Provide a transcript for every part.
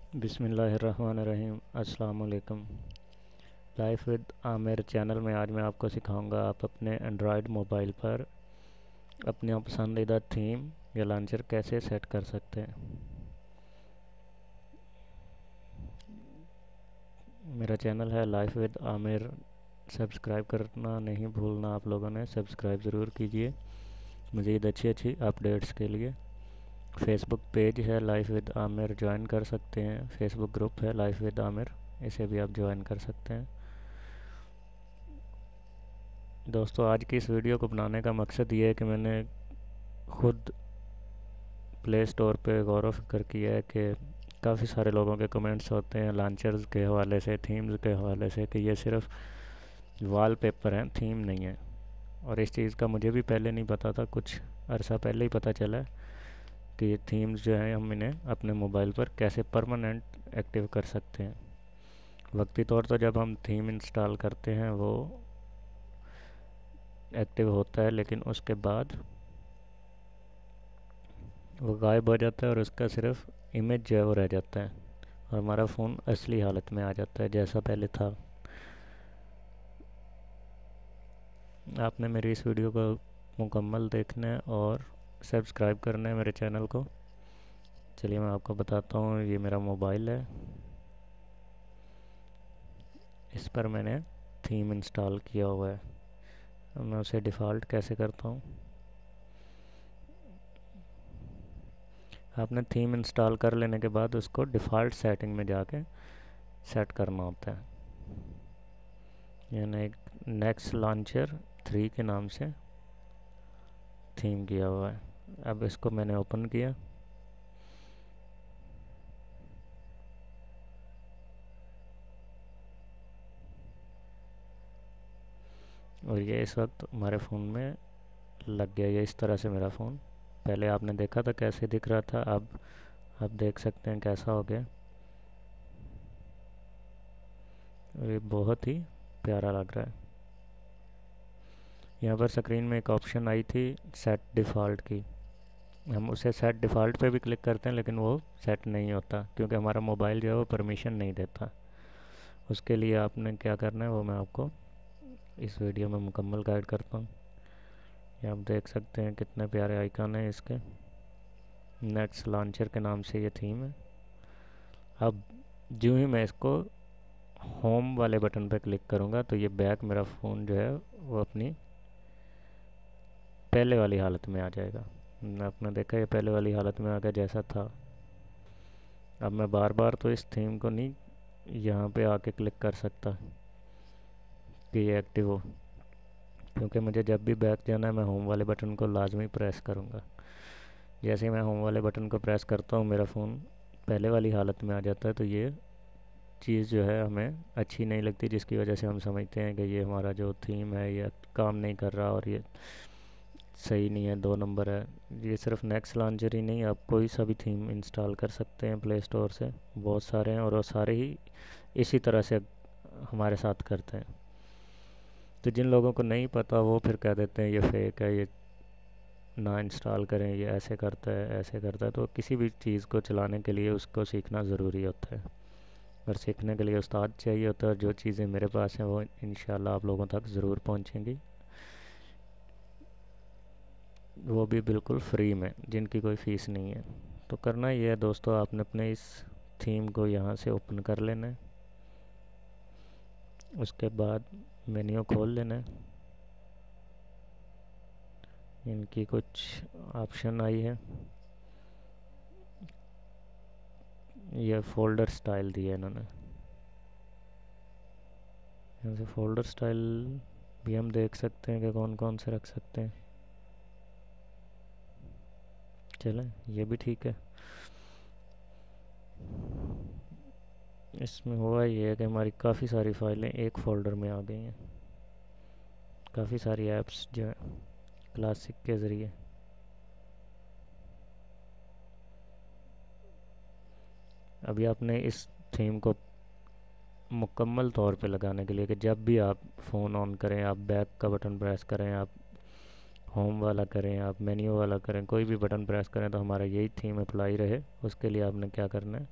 बिस्मिल्लाहिर्रहमानिर्रहीम। अस्सलाम वालेकुम। लाइफ विद आमिर चैनल में आज मैं आपको सिखाऊंगा आप अपने एंड्रॉयड मोबाइल पर अपने पसंदीदा थीम या लॉन्चर कैसे सेट कर सकते हैं। मेरा चैनल है लाइफ विद आमिर। सब्सक्राइब करना नहीं भूलना आप लोगों ने, सब्सक्राइब ज़रूर कीजिए मज़ीद अच्छी अच्छी अपडेट्स के लिए। फेसबुक पेज है लाइफ विद आमिर, ज्वाइन कर सकते हैं। फेसबुक ग्रुप है लाइफ विद आमिर, इसे भी आप ज्वाइन कर सकते हैं। दोस्तों, आज की इस वीडियो को बनाने का मकसद ये है कि मैंने खुद प्ले स्टोर पे गौर व फिक्र किया है कि काफ़ी सारे लोगों के कमेंट्स होते हैं लॉन्चर्स के हवाले से, थीम्स के हवाले से, कि ये सिर्फ वॉलपेपर हैं, थीम नहीं है। और इस चीज़ का मुझे भी पहले नहीं पता था, कुछ अरसा पहले ही पता चला कि ये थीम्स जो हैं हम इन्हें अपने मोबाइल पर कैसे परमानेंट एक्टिव कर सकते हैं। वक्ती तौर पर जब हम थीम इंस्टॉल करते हैं वो एक्टिव होता है, लेकिन उसके बाद वो गायब हो जाता है और उसका सिर्फ इमेज जो है वो रह जाता है और हमारा फ़ोन असली हालत में आ जाता है जैसा पहले था। आपने मेरी इस वीडियो को मुकम्मल देखना है और सब्सक्राइब करना है मेरे चैनल को। चलिए मैं आपको बताता हूँ, ये मेरा मोबाइल है, इस पर मैंने थीम इंस्टॉल किया हुआ है। अब मैं उसे डिफ़ॉल्ट कैसे करता हूँ। आपने थीम इंस्टॉल कर लेने के बाद उसको डिफ़ॉल्ट सेटिंग में जाके सेट करना होता है। यानी एक नेक्स्ट लॉन्चर 3 के नाम से थीम किया हुआ है। अब इसको मैंने ओपन किया और ये इस वक्त हमारे फ़ोन में लग गया। ये इस तरह से मेरा फ़ोन, पहले आपने देखा था कैसे दिख रहा था, अब देख सकते हैं कैसा हो गया। और ये बहुत ही प्यारा लग रहा है। यहाँ पर स्क्रीन में एक ऑप्शन आई थी सेट डिफ़ॉल्ट की, हम उसे सेट डिफ़ॉल्ट पे भी क्लिक करते हैं लेकिन वो सेट नहीं होता क्योंकि हमारा मोबाइल जो है वो परमिशन नहीं देता। उसके लिए आपने क्या करना है वो मैं आपको इस वीडियो में मुकम्मल गाइड करता हूँ। ये आप देख सकते हैं कितने प्यारे आइकन हैं इसके। नेक्स्ट लॉन्चर के नाम से ये थीम है। अब जो ही मैं इसको होम वाले बटन पर क्लिक करूँगा तो ये बैक मेरा फ़ोन जो है वो अपनी पहले वाली हालत में आ जाएगा। आपने देखा ये पहले वाली हालत में आ गया जैसा था। अब मैं बार बार तो इस थीम को नहीं यहाँ पे आके क्लिक कर सकता कि ये एक्टिव हो, क्योंकि मुझे जब भी बैक जाना है मैं होम वाले बटन को लाजमी प्रेस करूँगा। जैसे ही मैं होम वाले बटन को प्रेस करता हूँ मेरा फ़ोन पहले वाली हालत में आ जाता है। तो ये चीज़ जो है हमें अच्छी नहीं लगती, जिसकी वजह से हम समझते हैं कि ये हमारा जो थीम है ये काम नहीं कर रहा और ये सही नहीं है, 2 नंबर है। ये सिर्फ नेक्स्ट लॉन्चर ही नहीं, आप कोई सा भी थीम इंस्टॉल कर सकते हैं प्ले स्टोर से, बहुत सारे हैं और वो सारे ही इसी तरह से हमारे साथ करते हैं। तो जिन लोगों को नहीं पता वो फिर कह देते हैं ये फेक है, ये ना इंस्टॉल करें, ये ऐसे करता है ऐसे करता है। तो किसी भी चीज़ को चलाने के लिए उसको सीखना ज़रूरी होता है और सीखने के लिए उस्ताद चाहिए होता है। जो चीज़ें मेरे पास हैं वो इंशाल्लाह आप लोगों तक ज़रूर पहुँचेंगी, वो भी बिल्कुल फ्री में, जिनकी कोई फ़ीस नहीं है। तो करना ये है दोस्तों, आपने अपने इस थीम को यहाँ से ओपन कर लेना है। उसके बाद मेन्यू खोल लेना है। इनकी कुछ ऑप्शन आई है, ये फ़ोल्डर स्टाइल दिया है इन्होंने। यहाँ से फ़ोल्डर स्टाइल भी हम देख सकते हैं कि कौन कौन से रख सकते हैं। चलें, ये भी ठीक है। इसमें हुआ ये है कि हमारी काफ़ी सारी फाइलें एक फ़ोल्डर में आ गई हैं, काफ़ी सारी ऐप्स जो है क्लासिक के ज़रिए। अभी आपने इस थीम को मुकम्मल तौर पे लगाने के लिए कि जब भी आप फ़ोन ऑन करें, आप बैक का बटन प्रेस करें, आप होम वाला करें, आप मेन्यू वाला करें, कोई भी बटन प्रेस करें तो हमारा यही थीम अप्लाई रहे, उसके लिए आपने क्या करना है,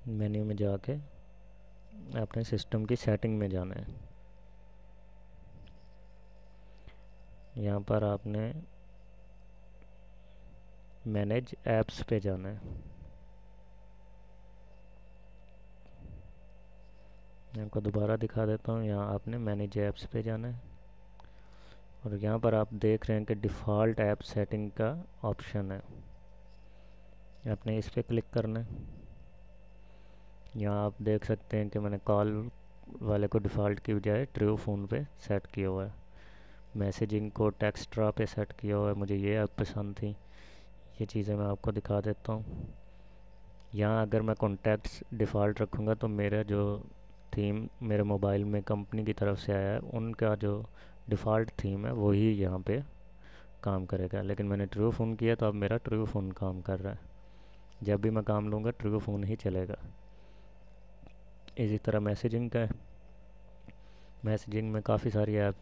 मेन्यू में जाके अपने सिस्टम की सेटिंग में जाना है। यहाँ पर आपने मैनेज ऐप्स पे जाना है। मैं आपको दोबारा दिखा देता हूँ। यहाँ आपने मैनेज ऐप्स पे जाना है और यहाँ पर आप देख रहे हैं कि डिफ़ॉल्ट ऐप सेटिंग का ऑप्शन है, आपने इस पर क्लिक करना है। यहाँ आप देख सकते हैं कि मैंने कॉल वाले को डिफ़ॉल्ट की बजाय ट्रू फ़ोन पे सेट किया हुआ है। मैसेजिंग को टेक्स्ट्रा पे सेट किया हुआ है, मुझे ये ऐप पसंद थी। ये चीज़ें मैं आपको दिखा देता हूँ। यहाँ अगर मैं कॉन्टैक्ट्स डिफ़ॉल्ट रखूँगा तो मेरा जो थीम मेरे मोबाइल में कंपनी की तरफ से आया है, उनका जो डिफ़ॉल्ट थीम है वही यहाँ पे काम करेगा। लेकिन मैंने ट्रू फ़ोन किया तो अब मेरा ट्रू फ़ोन काम कर रहा है। जब भी मैं काम लूँगा ट्रू फ़ोन ही चलेगा। इसी तरह मैसेजिंग का है। मैसेजिंग में काफ़ी सारी ऐप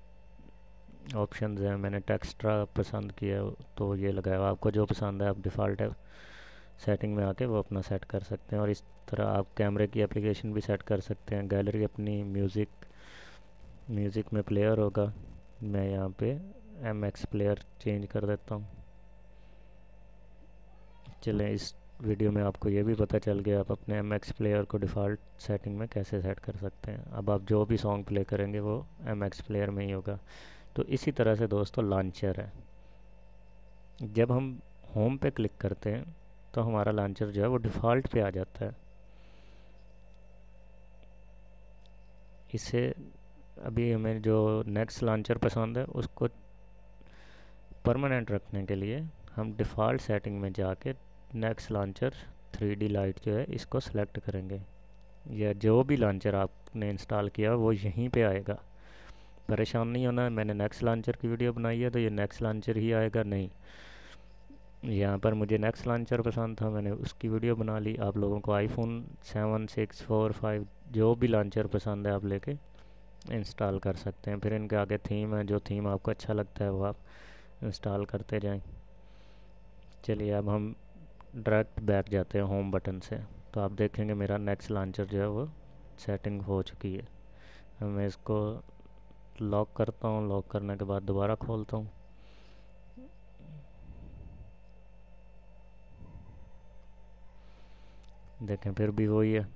ऑप्शंस हैं। मैंने टेक्स्ट्रा पसंद किया तो ये लगाया। आपको जो पसंद है आप डिफ़ॉल्ट है सेटिंग में आके वो अपना सेट कर सकते हैं। और इस तरह आप कैमरे की एप्लीकेशन भी सेट कर सकते हैं। गैलरी अपनी म्यूज़िक में प्लेयर होगा। मैं यहाँ पे MX प्लेयर चेंज कर देता हूँ। चलें, इस वीडियो में आपको ये भी पता चल गया आप अपने MX प्लेयर को डिफ़ॉल्ट सेटिंग में कैसे सेट कर सकते हैं। अब आप जो भी सॉन्ग प्ले करेंगे वो MX प्लेयर में ही होगा। तो इसी तरह से दोस्तों लॉन्चर है। जब हम होम पे क्लिक करते हैं तो हमारा लॉन्चर जो है वो डिफ़ॉल्ट पे आ जाता है। इससे अभी हमें जो नेक्स्ट लॉन्चर पसंद है उसको परमानेंट रखने के लिए हम डिफ़ॉल्ट सेटिंग में जाके नेक्स्ट लॉन्चर 3D लाइट जो है इसको सेलेक्ट करेंगे। या जो भी लॉन्चर आपने इंस्टॉल किया वो यहीं पे आएगा। परेशान नहीं होना, मैंने नेक्स्ट लॉन्चर की वीडियो बनाई है तो ये नेक्स्ट लॉन्चर ही आएगा, नहीं। यहाँ पर मुझे नेक्स्ट लॉन्चर पसंद था, मैंने उसकी वीडियो बना ली। आप लोगों को आईफोन 7, 6, 4, 5 जो भी लॉन्चर पसंद है आप लेके इंस्टॉल कर सकते हैं। फिर इनके आगे थीम है, जो थीम आपको अच्छा लगता है वो आप इंस्टॉल करते जाएं। चलिए अब हम डायरेक्ट बैक जाते हैं होम बटन से। तो आप देखेंगे मेरा नेक्स्ट लॉन्चर जो है वो सेटिंग हो चुकी है। अब मैं इसको लॉक करता हूँ। लॉक करने के बाद दोबारा खोलता हूँ। देखें फिर भी वही है।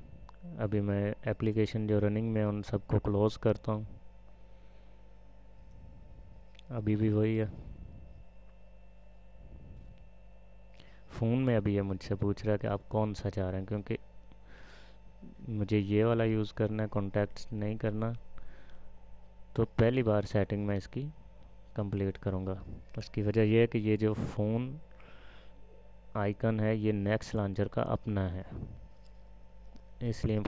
अभी मैं एप्लीकेशन जो रनिंग में उन सबको क्लोज़ करता हूँ, अभी भी वही है। फ़ोन में अभी ये मुझसे पूछ रहा है कि आप कौन सा चाह रहे हैं, क्योंकि मुझे ये वाला यूज़ करना है, कॉन्टैक्ट्स नहीं करना। तो पहली बार सेटिंग में इसकी कंप्लीट करूँगा। उसकी वजह यह है कि ये जो फ़ोन आइकन है ये नेक्स्ट लॉन्चर का अपना है, इसलिए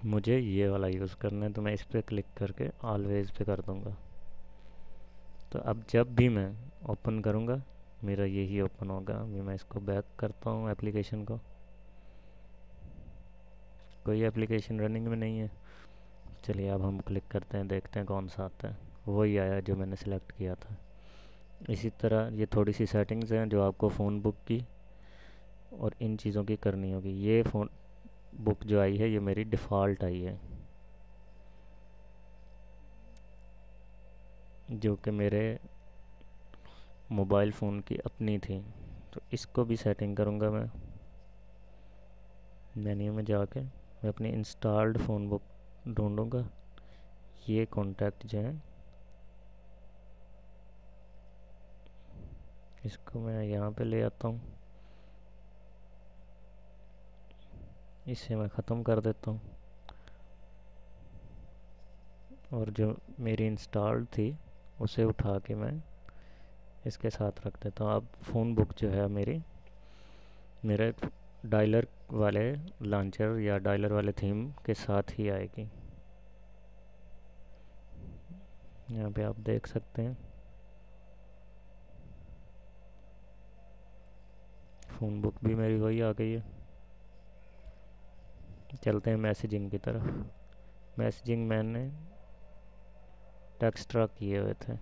मुझे ये वाला यूज़ करना है। तो मैं इस पर क्लिक करके ऑलवेज़ पे कर दूँगा। तो अब जब भी मैं ओपन करूँगा मेरा यही ओपन होगा। अभी मैं इसको बैक करता हूँ एप्लीकेशन को। कोई एप्लीकेशन रनिंग में नहीं है। चलिए अब हम क्लिक करते हैं, देखते हैं कौन सा आता है। वही आया जो मैंने सेलेक्ट किया था। इसी तरह ये थोड़ी सी सेटिंग्स हैं जो आपको फ़ोन बुक की और इन चीज़ों की करनी होगी। ये फ़ोन बुक जो आई है ये मेरी डिफ़ॉल्ट आई है, जो कि मेरे मोबाइल फ़ोन की अपनी थी। तो इसको भी सेटिंग करूँगा मैं। मेन्यू में जाके मैं अपनी इंस्टॉल्ड फ़ोन बुक ढूँढूँगा। ये कॉन्टैक्ट जो है इसको मैं यहाँ पे ले आता हूँ, इसे मैं ख़त्म कर देता हूँ। और जो मेरी इंस्टॉल्ड थी उसे उठा के मैं इसके साथ रख देता हूँ। अब फ़ोन बुक जो है मेरे डायलर वाले लॉन्चर या डायलर वाले थीम के साथ ही आएगी। यहाँ पे आप देख सकते हैं फ़ोन बुक भी मेरी वही आ गई है। चलते हैं मैसेजिंग की तरफ। मैसेजिंग मैंने टेक्स्ट्रा किए हुए थे।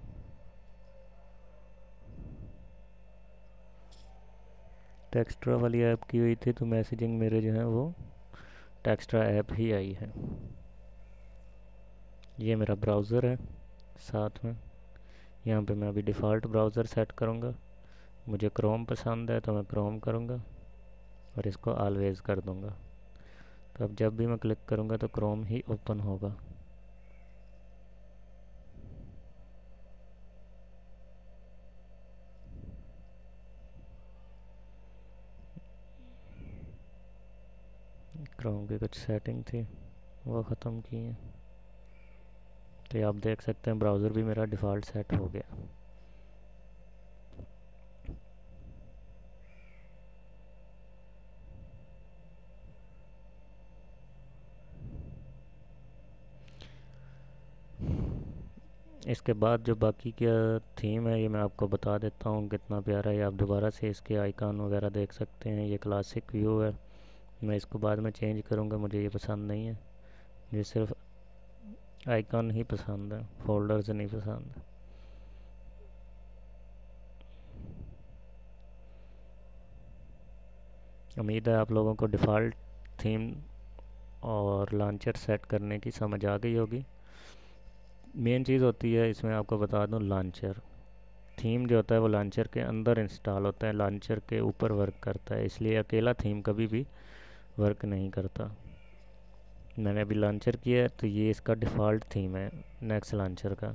टेक्स्ट्रा वाली ऐप की हुई थी तो मैसेजिंग मेरे जो है वो टेक्स्ट्रा ऐप ही आई है। ये मेरा ब्राउज़र है साथ में। यहाँ पे मैं अभी डिफ़ॉल्ट ब्राउज़र सेट करूँगा। मुझे क्रोम पसंद है तो मैं क्रोम करूँगा और इसको ऑलवेज़ कर दूँगा। तो अब जब भी मैं क्लिक करूँगा तो क्रोम ही ओपन होगा। क्रोम की कुछ सेटिंग थी वो ख़त्म की है। तो ये आप देख सकते हैं ब्राउज़र भी मेरा डिफ़ॉल्ट सेट हो गया। इसके बाद जो बाकी का थीम है ये मैं आपको बता देता हूँ कितना प्यारा है। आप दोबारा से इसके आइकन वगैरह देख सकते हैं। ये क्लासिक व्यू है। मैं इसको बाद में चेंज करूँगा, मुझे ये पसंद नहीं है। मुझे सिर्फ आइकन ही पसंद है, फोल्डर्स नहीं पसंद। उम्मीद है आप लोगों को डिफ़ॉल्ट थीम और लॉन्चर सेट करने की समझ आ गई होगी। मेन चीज़ होती है इसमें आपको बता दूं, लॉन्चर थीम जो होता है वो लॉन्चर के अंदर इंस्टॉल होता है, लॉन्चर के ऊपर वर्क करता है। इसलिए अकेला थीम कभी भी वर्क नहीं करता। मैंने अभी लॉन्चर किया है तो ये इसका डिफ़ॉल्ट थीम है नेक्स्ट लॉन्चर का।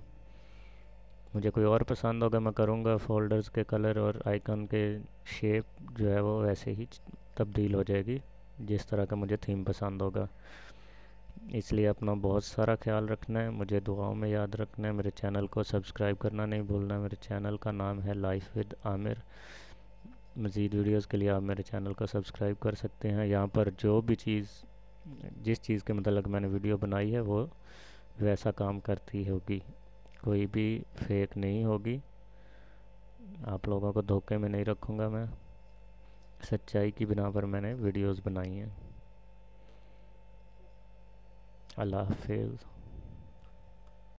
मुझे कोई और पसंद होगा मैं करूँगा, फ़ोल्डर्स के कलर और आइकन के शेप जो है वो वैसे ही तब्दील हो जाएगी जिस तरह का मुझे थीम पसंद होगा। इसलिए अपना बहुत सारा ख्याल रखना है, मुझे दुआओं में याद रखना है। मेरे चैनल को सब्सक्राइब करना नहीं भूलना। मेरे चैनल का नाम है लाइफ विद आमिर। मज़ीद वीडियोस के लिए आप मेरे चैनल को सब्सक्राइब कर सकते हैं। यहाँ पर जो भी चीज़ जिस चीज़ के मतलब मैंने वीडियो बनाई है वो वैसा काम करती होगी, कोई भी फेक नहीं होगी। आप लोगों को धोखे में नहीं रखूँगा मैं। सच्चाई की बिना पर मैंने वीडियोस बनाई हैं। अल्लाह हाफिज़।